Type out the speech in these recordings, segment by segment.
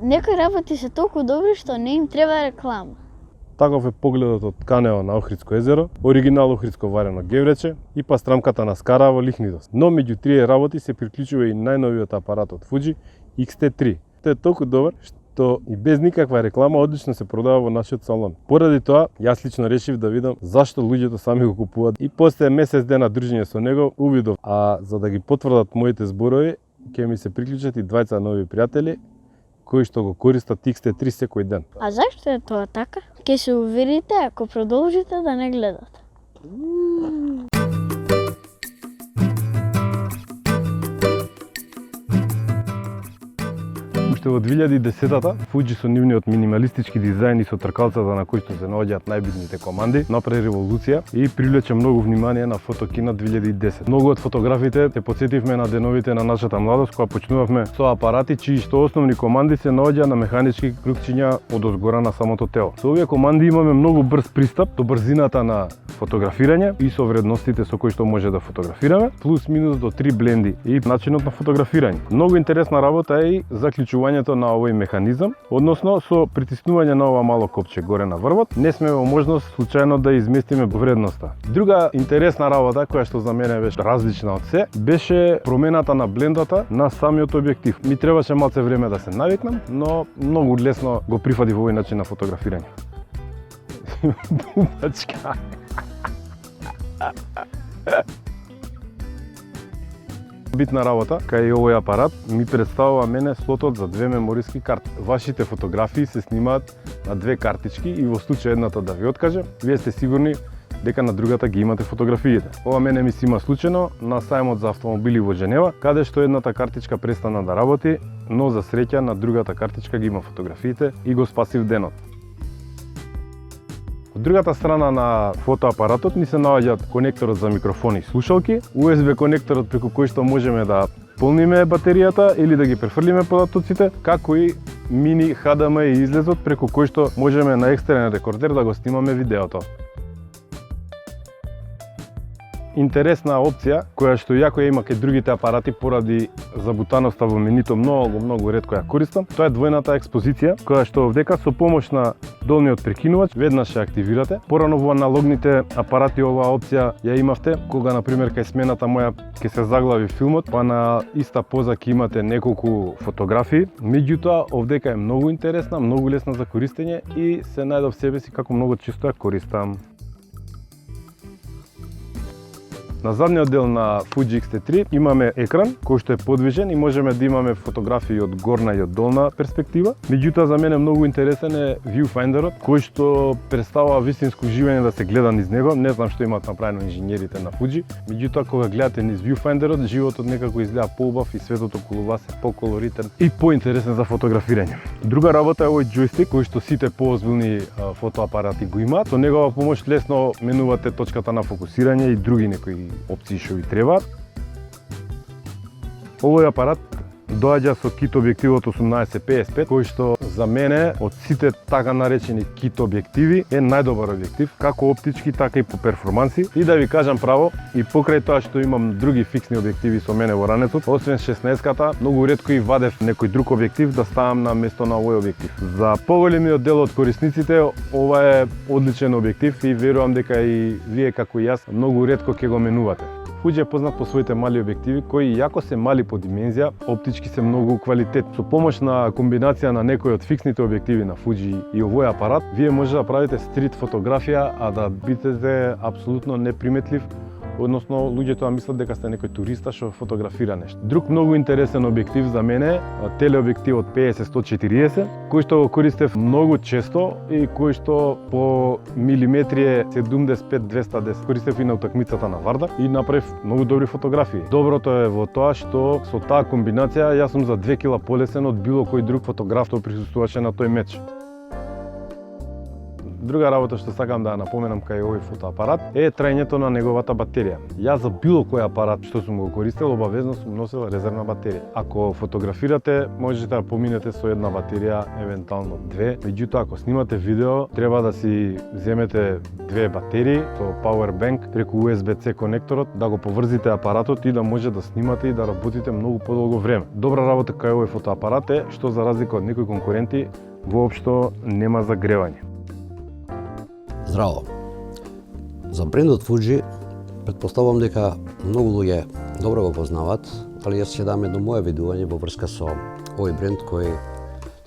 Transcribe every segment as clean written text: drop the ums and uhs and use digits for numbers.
Некои работи се толку добри што не им треба реклама. Таков е погледот од Канео на Охридско езеро, оригинал охридско варено геврече и пастрамката на Скараво Лихнидос. Но меѓу трие работи се приклучува и најновиот апарат од Fuji X-T3. Тој е толку добар што и без никаква реклама одлично се продава во нашиот салон. Поради тоа, јас лично решив да видам зашто луѓето сами го купуваат и после месец дена дружење со него увидов, а за да ги потврдат моите зборови, ќе ми се приклучат и двајца нови пријатели кои што го користат X-T3 секој ден. А зашто е тоа така? Ќе се уверите ако продолжите да не гледате. Уште во 2010-та, Fuji со нивниот минималистички дизајн и со тркалцата на кои што се наоѓаат најбитните команди, направи револуција и привлече многу внимание на Фотокина 2010. Многу од фотографите се потсетивме на деновите на нашата младост, кога почнувавме со апарати чии што основни команди се наоѓа на механички крукчиња од озгора на самото тело. Со овие команди имаме многу брз пристап до брзината на фотографирање и со вредностите со кои што може да фотографираме, плюс минус до 3 бленди и начинот на фотографирање. Многу интересна работа е и заклучувањето на овој механизам, односно со притиснување на ова мало копче горе на врвот, не сме во можност случајно да изместиме вредноста. Друга интересна работа која што за мене беше различна од се, беше промената на блендата на самиот објектив. Ми требаше малце време да се навикнам, но многу лесно го прифатив овој начин на фотографирање. Бубачка. Битна работа, кај овој апарат ми представува мене слотот за 2 мемориски карти. Вашите фотографии се снимаат на 2 картички и во случај едната да ви откаже, вие сте сигурни дека на другата ги имате фотографиите. Ова мене ми се има случајно на сајмот за автомобили во Женева, каде што едната картичка престана да работи, но за среќа на другата картичка ги има фотографиите и го спасив денот. Од другата страна на фотоапаратот ни се наоѓаат конекторот за микрофони и слушалки, USB конекторот преку кој што можеме да полниме батеријата или да ги префрлиме податоците, како и мини HDMI излезот преку кој што можеме на екстерен рекордер да го снимаме видеото. Интересна опција, која што јако ја има кај другите апарати поради забутаноста во менито многу ретко ја користам, тоа е двојната експозиција, која што овдека со помош на долниот прекинувач веднаш ја активирате. Порано во аналогните апарати оваа опција ја имавте, кога на пример кај смената моја ќе се заглави филмот, па на иста поза ќе имате неколку фотографии. Меѓутоа, овдека е многу интересна, многу лесна за користење и се најдов себе си како многу често ја користам. На задниот дел на Fuji X-T3 имаме екран кој што е подвижен и можеме да имаме фотографии од горна и од долна перспектива. Меѓутоа за мене многу интересен е viewfinderот кој што представува вистинско уживање да се гледа низ него. Не знам што имаат направено инженерите на Fuji. Меѓутоа кога гледате низ viewfinderот, животот некако изгледа поубав и светот околу вас е поколоритен и поинтересен за фотографирање. Друга работа е овој џојстик кој што сите поозбилни фотоапарати го имаат. Со негова помош лесно менувате точката на фокусирање и други некои опции што ви требаат. Овој апарат доаѓа со кит објективот 18-55, кој што за мене од сите така наречени кит објективи е најдобар објектив, како оптички, така и по перформанси. И да ви кажам право, и покрај тоа што имам други фиксни објективи со мене во ранецот, освен 16-ката, многу ретко и вадев некој друг објектив да ставам на место на овој објектив. За поголемиот дел од корисниците, ова е одличен објектив и верувам дека и вие како и јас многу ретко ќе го менувате. Fuji е познат по своите мали објективи кои јако се мали по димензија, оптички се многу квалитет. Со помош на комбинација на некои од фиксните објективи на Fuji и овој апарат, вие може да правите стрит фотографија, а да бидете апсолутно неприметлив, односно луѓето да мислат дека сте некој туриста што фотографира нешто. Друг многу интересен објектив за мене е телеобјективот 50-140, кој што го користев многу често и кој што по милиметри е 75-210. Користев и на утакмицата на Вардар и направив многу добри фотографии. Доброто е во тоа што со таа комбинација јас сум за 2 кила полесен од било кој друг фотограф што присуствуваше на тој меч. Друга работа што сакам да ја напоменам кај овој фотоапарат е траењето на неговата батерија. Јас за било кој апарат што сум го користел, обавезно сум носел резервна батерија. Ако фотографирате, можете да поминете со една батерија, евентуално две. Меѓутоа, ако снимате видео, треба да си земете две батерии со power bank преку USB-C конекторот, да го поврзите апаратот и да може да снимате и да работите многу подолго време. Добра работа кај овој фотоапарат е што за разлика од некои конкуренти воопшто нема загревање. Здраво! За брендот Fuji претпоставувам дека многу луѓе добро го познаваат, али јас ќе дам едно моје видување во врска со овој бренд кој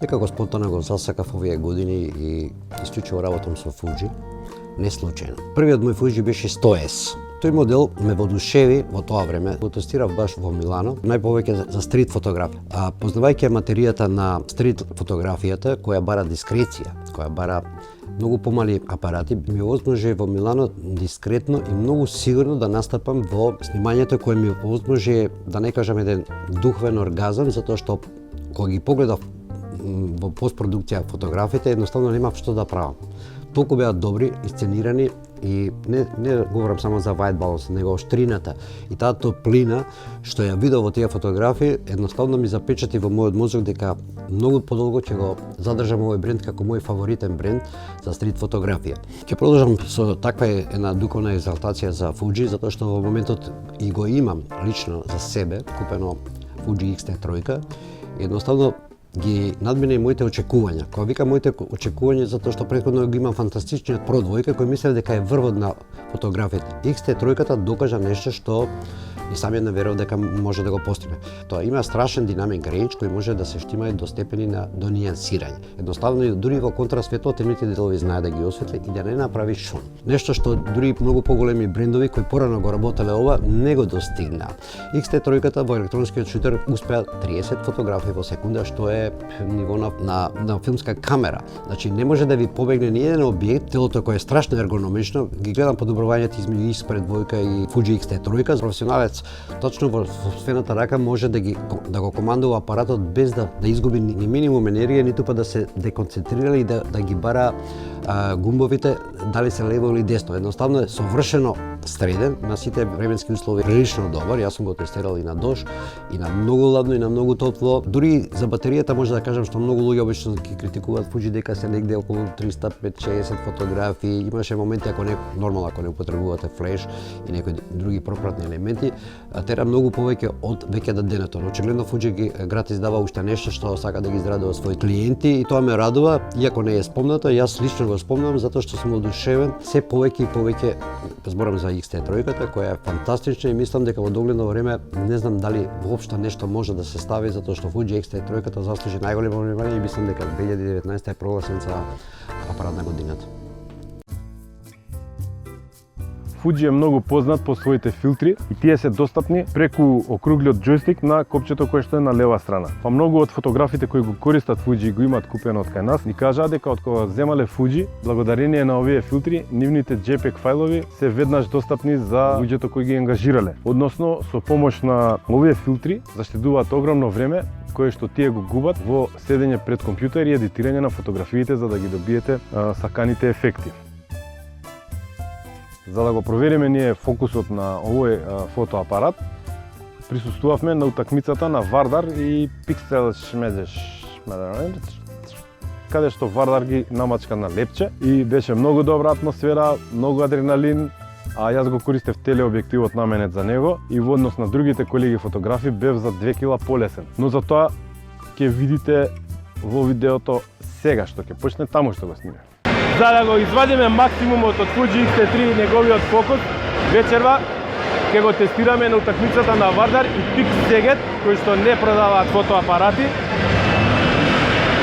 некако спонтано го засакав овие години и исклучиво работам со Fuji, не случајно. Првиот мој Fuji беше 100S. Тој модел ме воодушеви во тоа време. Го тестирав баш во Милано, најповеќе за стрит фотографија. Познавајќи материјата на стрит фотографијата, која бара дискреција, која бара многу помали апарати, ми возможи во Милано дискретно и многу сигурно да настапам во снимањето кое ми возможи, да не кажам, еден духовен оргазам, затоа што кога ги погледав во постпродукција фотографите, едноставно немав што да правам. Толку беа добри, исценирани и не говорам само за white balance, него оштрината и таа топлина што ја видов во тие фотографии, едноставно ми запечати во мојот мозок дека многу подолго ќе го задржам овој бренд како мој фаворитен бренд за стрит фотографија. Ќе продолжам со таква една духовна екзалтација за Fuji, затоа што во моментот и го имам лично за себе купено Fuji X-T3, едноставно ги надмина и моите очекувања. Кога викам моите очекувања, затоа што претходно ги имам фантастичниот Pro 2 кој мислев дека е врвот на фотографијата. X-T3 докажа нешто што и самиот не верував дека може да го постигне. Тоа има страшен динамик range кој може да се штима и до степени до нијансирање. Едноставно дури во контрасветло темните делови знае да ги осветли и да не направи шум. Нешто што дури многу поголеми брендови кои порано го работеле ова не го достигнаа. X-T3 во електронскиот шутер успеа 30 фотографии во секунда, што е ниво на филмска камера. Значи не може да ви побегне ни еден објект, телото кое е страшно ергономично. Ги гледам подобрувањето измеѓу X-Pred 2 и Fuji X-T3. Професионалец точно во сопствената рака може да го командува апаратот без да изгуби ни минимум енергија, ниту па да се деконцентрира и да ги бара гумбовите дали се лево или десно. Едноставно е совршено среден на сите временски услови, прилично добар. Јас сум го тестирал и на дожд, и на многу ладно, и на многу топло. Дури за батеријата може да кажам што многу луѓе обично ги критикуваат Fuji дека се негде околу 350-60 фотографии. Имаше моменти ако не употребувате флеш и некои други пропратни елементи, тера многу повеќе од веќе денето. Очигледно Fuji ги град издава уште нешто што сака да ги израдува своји клиенти и тоа ме радува, иако не е спомнато. Јас лично го спомнам затоа што сум одушевен се повеќе и повеќе. Зборам за X-T3 која е фантастична и мислам дека во догледно време не знам дали воопшто нешто може да се стави, затоа што Fuji X-T3 заслужи најголемо внимание и мислам дека 2019 е прогласен за апарат на годината. Fuji е многу познат по своите филтри и тие се достапни преку округлиот џојстик на копчето кое што е на лева страна. Па многу од фотографите кои го користат Fuji и го имаат купено од кај нас, ни кажаа дека од кога земале Fuji, благодарение на овие филтри, нивните JPEG фајлови се веднаш достапни за луѓето кои ги ангажирале. Односно, со помош на овие филтри заштедуваат огромно време кое што тие го губат во седење пред компјутер и едитирање на фотографиите за да ги добиете саканите ефекти. За да го провериме ние фокусот на овој фотоапарат, присуствувавме на утакмицата на Вардар и Пиксел Шмедеш, каде што Вардар ги намачка на лепче и беше многу добра атмосфера, многу адреналин, а јас го користев телеобјективот наменет за него и во однос на другите колеги фотографи бев за 2 кила полесен. Но за тоа ќе видите во видеото сега што ќе почне таму што го снимам. За да го извадиме максимумот од Fuji X-T3 неговиот фокус, вечерва ќе го тестираме на утакмицата на Вардар и Pixeged, кои што не продаваат фотоапарати.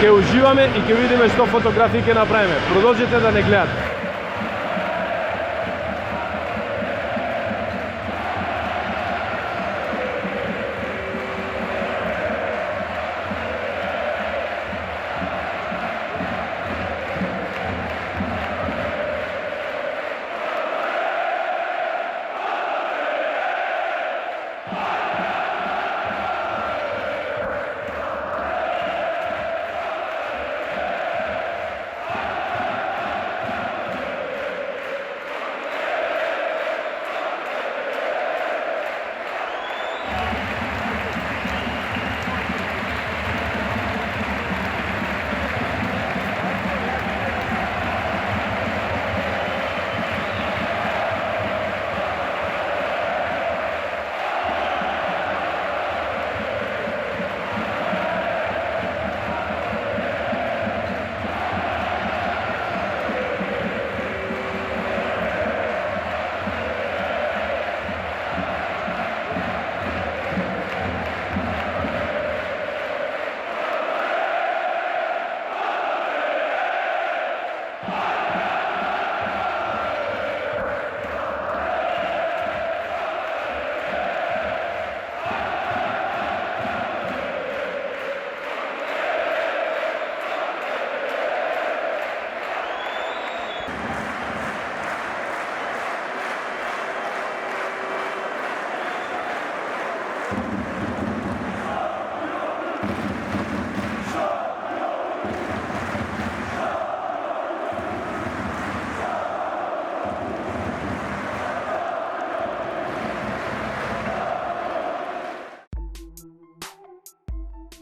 Ќе уживаме и ќе видиме што фотографии ќе направиме. Продолжете да не гледате.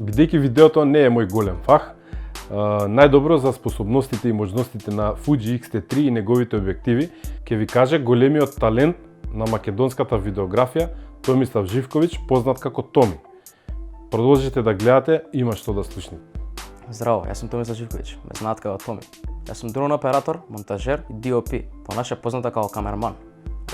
Бидејќи видеото не е мој голем фах, најдобро за способностите и можностите на Fuji X-T3 и неговите објективи ќе ви каже големиот талент на македонската видеографија Томислав Живковиќ, познат како Томи. Продолжите да гледате, има што да слушнете. Здраво, јас сум Томислав Живковиќ, ме знаат како Томи. Јас сум дрон оператор, монтажер и DOP, понаше позната како камераман.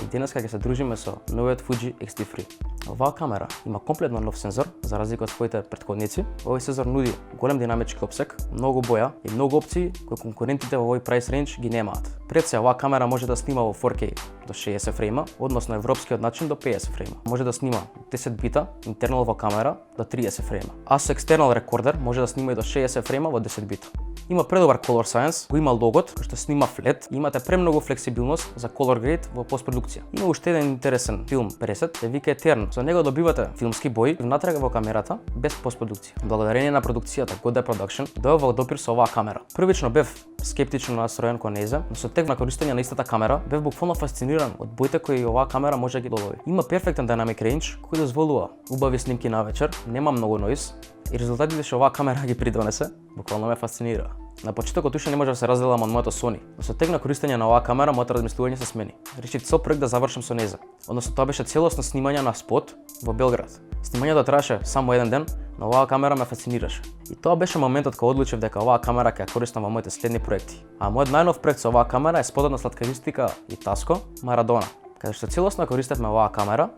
И денеска ќе се дружиме со новиот Fuji X-T3. Оваа камера има комплетно нов сензор, за разлика од своите претходници. Овој сензор нуди голем динамички опсек, многу боја и многу опции кои конкурентите во овој прайс рейндж ги немаат. Пред се, оваа камера може да снима во 4K до 60 фрейма, односно европскиот начин до 50 фрейма. Може да снима 10 бита интернал во камера до 30 фрейма. А со екстернал рекордер може да снима и до 60 фрейма во 10 бита. Има предобар color science, го има логот кој што снима флет и имате премногу флексибилност за color grade во постпродукција. Има уште еден интересен филм пресет, се вика Eterno. Со него добивате филмски бои внатре во камерата без постпродукција. Благодарение на продукцијата Goda Production дојав во допир со оваа камера. Првично бев скептично настроен кон нејза, но со тек на користење на истата камера бев буквално фасциниран од боите кои оваа камера може да ги долови. Има перфектен dynamic range кој дозволува убави снимки на вечер, нема многу ноиз и резултатите што оваа камера ги придонесе буквално ме фасцинира. На почетокот уште не може да се разделам од моето Sony, но со тек на користење на оваа камера моето размислување се смени. Решив цел проект да завршам со нејза. Односно тоа беше целосно снимање на спот во Белград. Снимањето траеше само еден ден, но оваа камера ме фасцинираше. И тоа беше моментот кога одлучив дека оваа камера ќе ја користам во моите следни проекти. А мојот најнов проект со оваа камера е спотот на сладкаристика и Таско Марадона, каде што целосно користевме оваа камера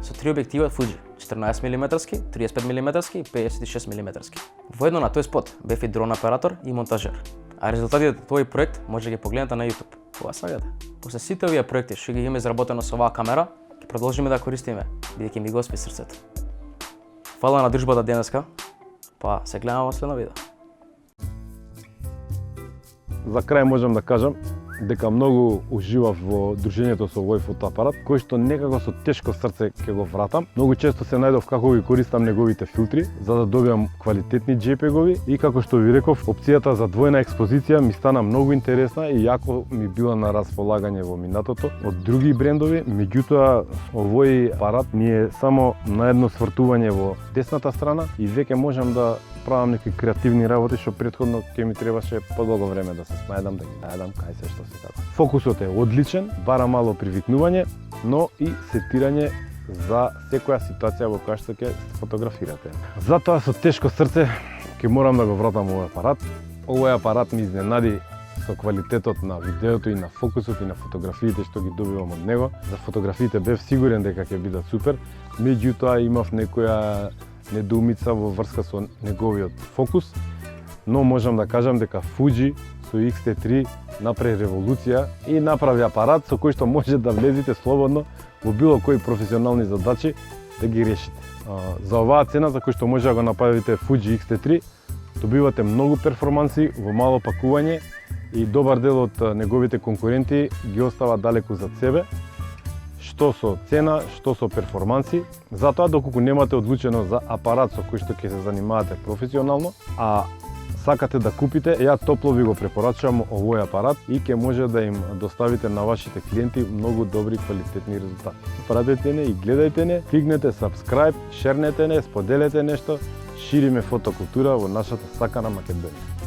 со три објективи од Fuji, 14 мм, 35 мм и 56 мм. Воедно на тој спот бев и дрон оператор и монтажер. А резултатите од тој проект може да ги погледнете на YouTube. Кога сагате? После сите овие проекти што ги имаме изработено со оваа камера, ќе продолжиме да користиме, бидејќи ми го спи срцето. Фала на дружбата денеска, па се гледаме во следно видео. За крај можам да кажам дека многу уживав во дружењето со овој фотоапарат, кој што некако со тешко срце ќе го вратам. Многу често се најдов како ги користам неговите филтри, за да добиам квалитетни JPEG-ови и како што ви реков, опцијата за двојна експозиција ми стана многу интересна и јако ми била на располагање во минатото од други брендови, меѓутоа овој апарат ми е само на едно свртување во десната страна и веќе можам да правам некои креативни работи што претходно ќе ми требаше подолго време да се снајдам, да ги најдам кај се што се како. Фокусот е одличен, бара мало привикнување, но и сетирање за секоја ситуација во која што ќе фотографирате. Затоа со тешко срце ќе морам да го вратам овој апарат. Овој апарат ми изненади со квалитетот на видеото и на фокусот и на фотографиите што ги добивам од него. За фотографиите бев сигурен дека ќе бидат супер, меѓутоа имав некоја недоумица во врска со неговиот фокус, но можам да кажам дека Fuji со X-T3 направи револуција и направи апарат со кој што може да влезете слободно во било кои професионални задачи да ги решите. За оваа цена за кој што може да го направите Fuji X-T3, добивате многу перформанси во мало пакување и добар дел од неговите конкуренти ги остава далеку зад себе, што со цена, што со перформанси. Затоа доколку немате одлучено за апарат со кој што ќе се занимавате професионално, а сакате да купите, ја топло ви го препорачувам овој апарат и ќе може да им доставите на вашите клиенти многу добри квалитетни резултати. Пратете не и гледајте не, кликнете subscribe, шернете не, споделете нешто, шириме фотокултура во нашата сакана Македонија.